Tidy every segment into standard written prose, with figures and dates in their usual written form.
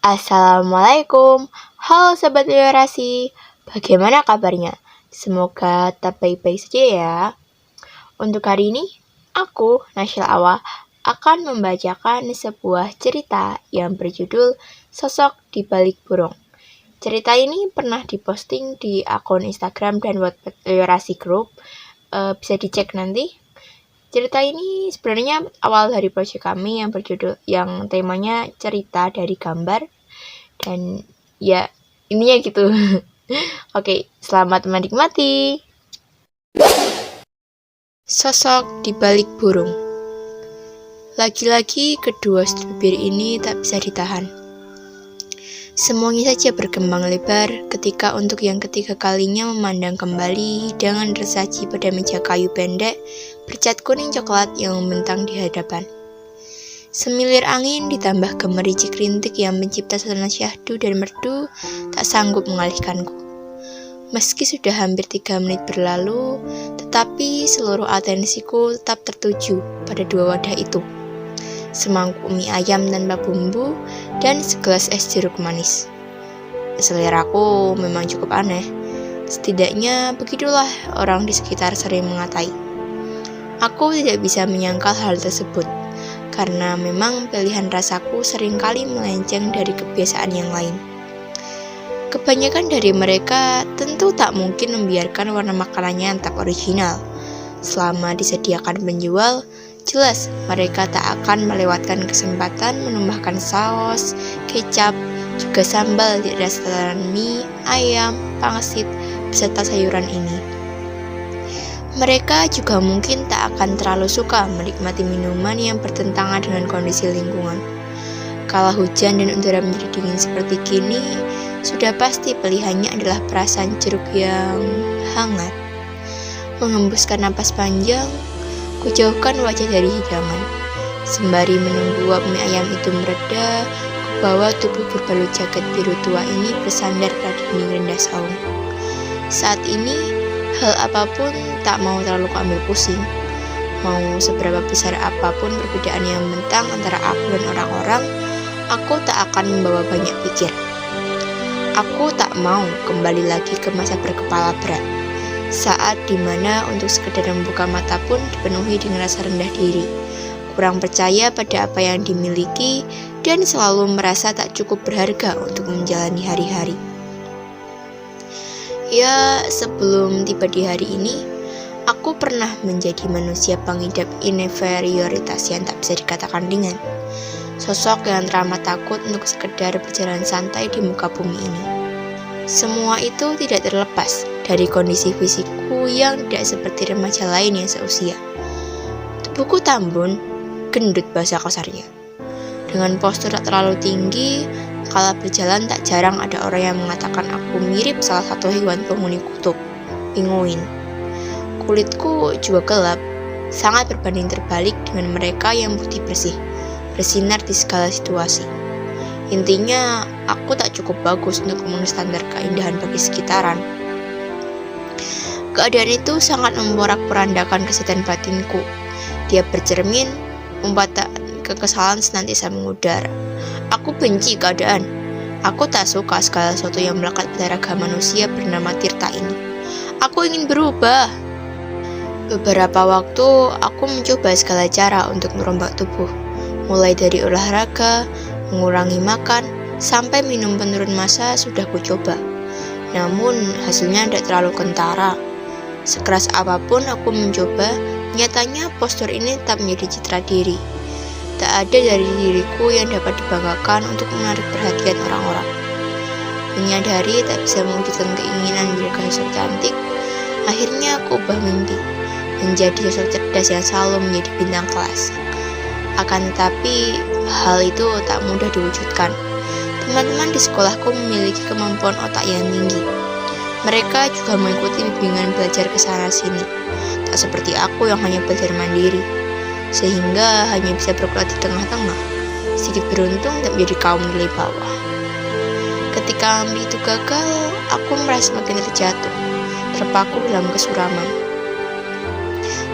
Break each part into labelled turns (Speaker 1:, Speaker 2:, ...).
Speaker 1: Assalamualaikum, halo Sobat Literasi, bagaimana kabarnya? Semoga tetap baik-baik saja ya. Untuk hari ini, aku, Nasyil Awa, akan membacakan sebuah cerita yang berjudul Sosok di Balik Burung. Cerita ini pernah diposting di akun Instagram dan Wattpad Literasi Group, bisa dicek nanti. Cerita ini sebenarnya awal dari proyek kami yang temanya cerita dari gambar dan ya intinya gitu. Oke, selamat menikmati. Sosok di balik burung. Lagi-lagi kedua strawberry ini tak bisa ditahan. Semuanya saja berkembang lebar ketika untuk yang ketiga kalinya memandang kembali hidangan tersaji pada meja kayu pendek bercat kuning coklat yang membentang di hadapan. Semilir angin ditambah gemericik rintik yang mencipta suasana syahdu dan merdu tak sanggup mengalihkanku. Meski sudah hampir 3 menit berlalu, tetapi seluruh atensiku tetap tertuju pada dua wadah itu. Semangkuk mie ayam tanpa bumbu, dan segelas es jeruk manis. Seleraku memang cukup aneh. Setidaknya begitulah orang di sekitar sering mengatai. Aku tidak bisa menyangkal hal tersebut, karena memang pilihan rasaku seringkali melenceng dari kebiasaan yang lain. Kebanyakan dari mereka tentu tak mungkin membiarkan warna makanannya tetap original. Selama disediakan penjual, jelas mereka tak akan melewatkan kesempatan menambahkan saus, kecap, juga sambal di restoran mie, ayam, pangsit, beserta sayuran ini. Mereka juga mungkin tak akan terlalu suka menikmati minuman yang bertentangan dengan kondisi lingkungan. Kala hujan dan udara menjadi dingin seperti kini, sudah pasti pilihannya adalah perasan jeruk yang hangat. Menghembuskan napas panjang, kujauhkan wajah dari hidangan. Sembari menunggu uap mie ayam itu mereda, kubawa tubuh berbalut jaket biru tua ini bersandar pada dinding rendah saung. Saat ini, hal apapun tak mau terlalu kuambil pusing. Mau seberapa besar apapun perbedaan yang membentang antara aku dan orang-orang, aku tak akan membawa banyak pikir. Aku tak mau kembali lagi ke masa berkepala berat, saat dimana untuk sekedar membuka mata pun dipenuhi dengan rasa rendah diri, kurang percaya pada apa yang dimiliki, dan selalu merasa tak cukup berharga untuk menjalani hari-hari. Ya, sebelum tiba di hari ini, aku pernah menjadi manusia pengidap inferioritas yang tak bisa dikatakan ringan. Sosok yang teramat takut untuk sekedar berjalan santai di muka bumi ini. Semua itu tidak terlepas dari kondisi fisikku yang tidak seperti remaja lain yang seusia. Tubuhku tambun, gendut bahasa kasarnya. Dengan postur tak terlalu tinggi, kala berjalan tak jarang ada orang yang mengatakan aku mirip salah satu hewan penghuni kutub, penguin. Kulitku juga gelap, sangat berbanding terbalik dengan mereka yang putih bersih, bersinar di segala situasi. Intinya, aku tak cukup bagus untuk memenuhi standar keindahan bagi sekitaran. Keadaan itu sangat memporak-porandakan kesehatan batinku. Dia bercermin, membuat kekesalan senantiasa mengudara. Aku benci keadaan. Aku tak suka segala sesuatu yang melekat pada raga manusia bernama Tirta ini. Aku ingin berubah. Beberapa waktu, aku mencoba segala cara untuk merombak tubuh. Mulai dari olahraga, mengurangi makan, sampai minum penurun massa sudah kucoba. Namun, hasilnya tidak terlalu kentara. Sekeras apapun aku mencoba, nyatanya postur ini tetap menjadi citra diri. Tak ada dari diriku yang dapat dibanggakan untuk menarik perhatian orang-orang. Menyadari tak bisa mewujudkan keinginan menjadi sosok cantik, akhirnya aku ubah mimpi, menjadi sosok cerdas yang selalu menjadi bintang kelas. Akan tetapi, hal itu tak mudah diwujudkan. Teman-teman di sekolahku memiliki kemampuan otak yang tinggi. Mereka juga mengikuti bimbingan belajar ke sana sini, tak seperti aku yang hanya belajar mandiri, sehingga hanya bisa berkutat di tengah-tengah. Sedikit beruntung tak menjadi kaum nilai bawah. Ketika mimpi itu gagal, aku merasa makin terjatuh, terpaku dalam kesuraman.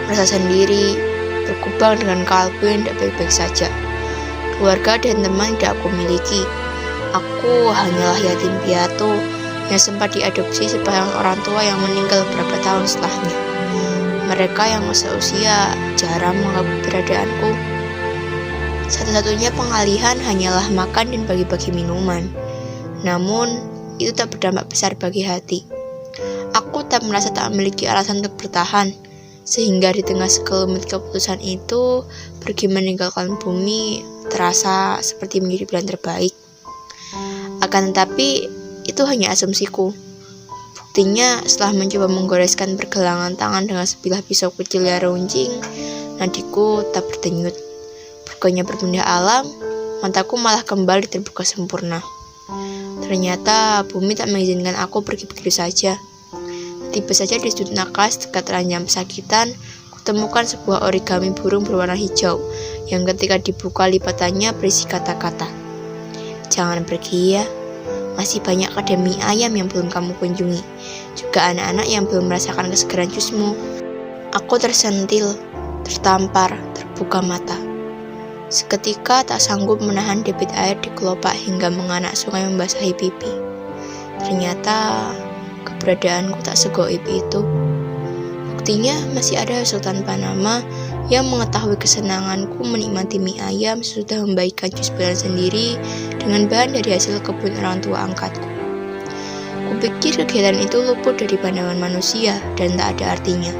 Speaker 1: Merasa sendiri, berkubang dengan kalbu yang tidak baik-baik saja. Keluarga dan teman tidak aku miliki. Aku hanyalah yatim piatu yang sempat diadopsi sepasang orang tua yang meninggal beberapa tahun setelahnya. Mereka yang seusia jarang menganggap keberadaanku. Satu-satunya pengalihan hanyalah makan dan bagi-bagi minuman. Namun, itu tak berdampak besar bagi hati. Aku tak merasa tak memiliki alasan untuk bertahan, sehingga di tengah sekelumit keputusan itu, pergi meninggalkan bumi terasa seperti menjadi pilihan terbaik. Akan tetapi, itu hanya asumsiku. Buktinya, setelah mencoba menggoreskan pergelangan tangan dengan sebilah pisau kecil yang runcing, nadiku tak berdenyut. Bukannya berpindah alam, mataku malah kembali terbuka sempurna. Ternyata bumi tak mengizinkan aku pergi begitu saja. Tiba saja di sudut nakas dekat ranjang pesakitan, kutemukan sebuah origami burung berwarna hijau yang ketika dibuka lipatannya berisi kata-kata. Jangan pergi ya, masih banyak akademi ayam yang belum kamu kunjungi, juga anak-anak yang belum merasakan kesegaran jusmu. Aku tersentil, tertampar, terbuka mata. Seketika tak sanggup menahan debit air di kelopak hingga menganak sungai membasahi pipi. Ternyata keberadaanku tak segoib itu. Buktinya masih ada Sultan Panama yang mengetahui kesenanganku menikmati mie ayam sesudah membagikan jus bulan sendiri dengan bahan dari hasil kebun orang tua angkatku. Kupikir kegiatan itu luput dari pandangan manusia dan tak ada artinya.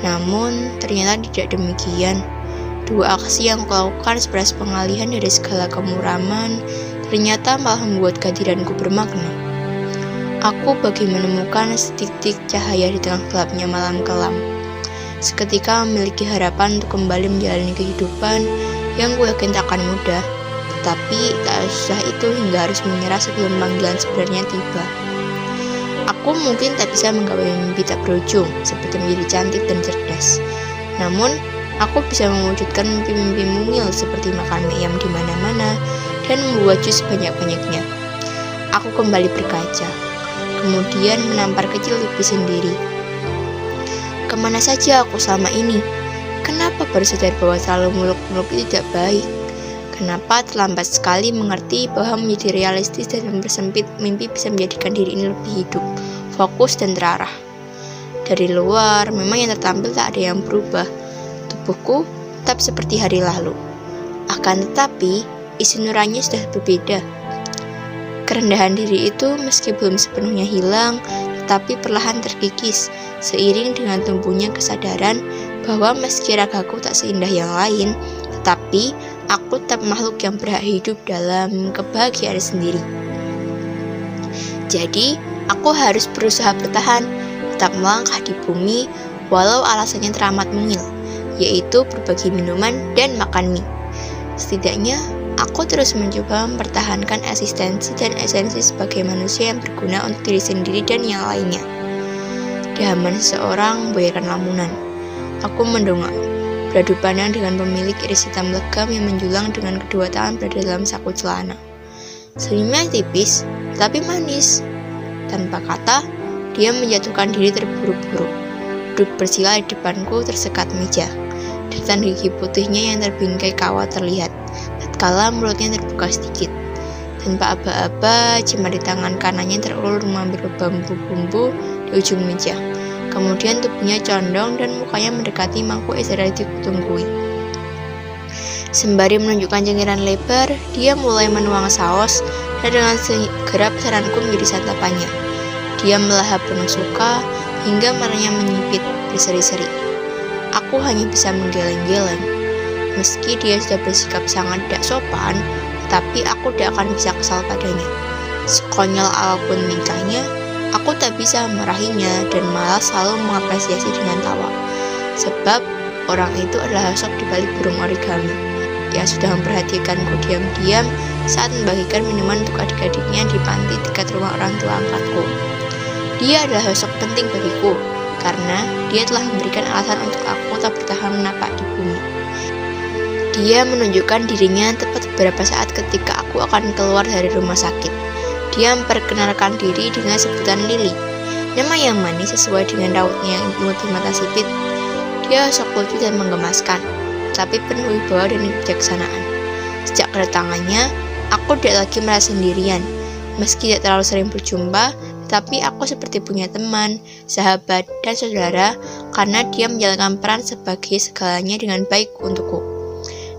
Speaker 1: Namun ternyata tidak demikian. Dua aksi yang kulakukan sebagai pengalihan dari segala kemuraman ternyata malah membuat kehadiranku bermakna. Aku bagi menemukan setitik cahaya di tengah gelapnya malam kelam. Seketika memiliki harapan untuk kembali menjalani kehidupan yang gue yakin tak akan mudah. Tetapi tak susah itu hingga harus menyerah sebelum panggilan sebenarnya tiba. Aku mungkin tak bisa menggapai mimpi tak berujung seperti menjadi cantik dan cerdas. Namun, aku bisa mewujudkan mimpi-mimpi mungil seperti makan mie ayam di mana-mana dan membuat jus banyak-banyaknya. Aku kembali berkaca, kemudian menampar kecil pipi sendiri. Kemana saja aku selama ini? Kenapa baru sadar bahwa terlalu muluk-muluk itu tidak baik? Kenapa terlambat sekali mengerti bahwa menjadi realistis dan mempersempit mimpi bisa menjadikan diri ini lebih hidup, fokus dan terarah? Dari luar, memang yang tertampil tak ada yang berubah. Tubuhku tetap seperti hari lalu. Akan tetapi, isi nuraninya sudah berbeda. Kerendahan diri itu meski belum sepenuhnya hilang, tetapi perlahan terkikis, seiring dengan tumbuhnya kesadaran bahwa meski ragaku tak seindah yang lain, tetapi aku tetap makhluk yang berhak hidup dalam kebahagiaan sendiri. Jadi, aku harus berusaha bertahan, tetap melangkah di bumi, walau alasannya teramat mungil, yaitu berbagi minuman dan makan mie. Setidaknya, aku terus mencoba mempertahankan eksistensi dan esensi sebagai manusia yang berguna untuk diri sendiri dan yang lainnya. Dahaman seseorang memboyarkan lamunan. Aku mendongak, beradu pandang dengan pemilik iris hitam legam yang menjulang dengan kedua tangan berada dalam saku celana. Senyumnya tipis, tetapi manis. Tanpa kata, dia menjatuhkan diri terburu-buru. Duduk bersila di depanku tersekat meja. Deretan gigi putihnya yang terbingkai kawat terlihat, tatkala mulutnya terbuka sedikit. Tanpa aba-aba, jemari tangan kanannya terulur mengambil bambu-bumbu di ujung meja. Kemudian tubuhnya condong dan mukanya mendekati mangkuk es yang ditunggui. Sembari menunjukkan cengkiran lebar, dia mulai menuang saus dan dengan segera pesananku menjadi santapannya. Dia melahap penuh suka hingga matanya menyipit berseri-seri. Aku hanya bisa menggeleng-geleng. Meski dia sudah bersikap sangat tidak sopan, tetapi aku tidak akan bisa kesal padanya. Sekonyol apapun tingkahnya, aku tak bisa memarahinya dan malah selalu mengapresiasi dengan tawa. Sebab orang itu adalah sosok di balik burung origami yang sudah memperhatikanku diam-diam saat membagikan minuman untuk adik-adiknya di panti dekat rumah orang tua angkatku. Dia adalah sosok penting bagiku karena dia telah memberikan alasan untuk aku tak bertahan menapak di bumi. Dia menunjukkan dirinya tepat beberapa saat ketika aku akan keluar dari rumah sakit. Dia memperkenalkan diri dengan sebutan Lily, nama yang manis sesuai dengan rautnya yang imut bermata sipit. Dia sok lucu dan menggemaskan, tapi penuh wibawa dan kebijaksanaan. Sejak kedatangannya, Aku tidak lagi merasa sendirian. Meski tidak terlalu sering berjumpa, tetapi aku seperti punya teman, sahabat, dan saudara karena dia menjalankan peran sebagai segalanya dengan baik untukku.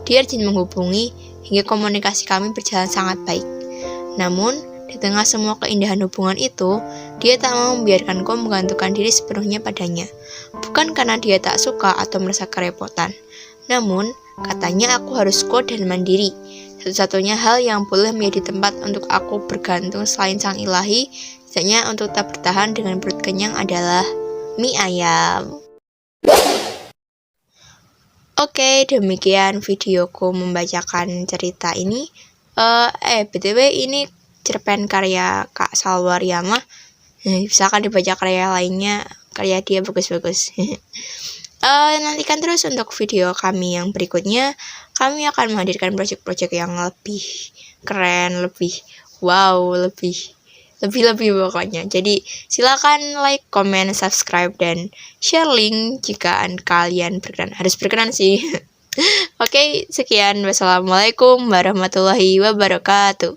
Speaker 1: Dia rajin menghubungi hingga komunikasi kami berjalan sangat baik. Namun, di tengah semua keindahan hubungan itu, dia tak mau membiarkanku menggantungkan diri sepenuhnya padanya. Bukan karena dia tak suka atau merasa kerepotan. Namun, katanya aku harus kuat dan mandiri. Satu-satunya hal yang boleh menjadi tempat untuk aku bergantung selain sang ilahi, setidaknya untuk tetap bertahan dengan perut kenyang adalah mie ayam. Oke, demikian videoku membacakan cerita ini. BTW ini cerpen karya Kak Salwa Riyamah. Misalkan dibaca karya lainnya, karya dia bagus-bagus. Nantikan terus untuk video kami yang berikutnya. Kami akan menghadirkan project-project yang lebih keren, lebih wow, lebih pokoknya. Jadi silakan like, comment, subscribe, dan share link jika kalian berkenan. Harus berkenan sih. Oke, sekian. Wassalamualaikum warahmatullahi wabarakatuh.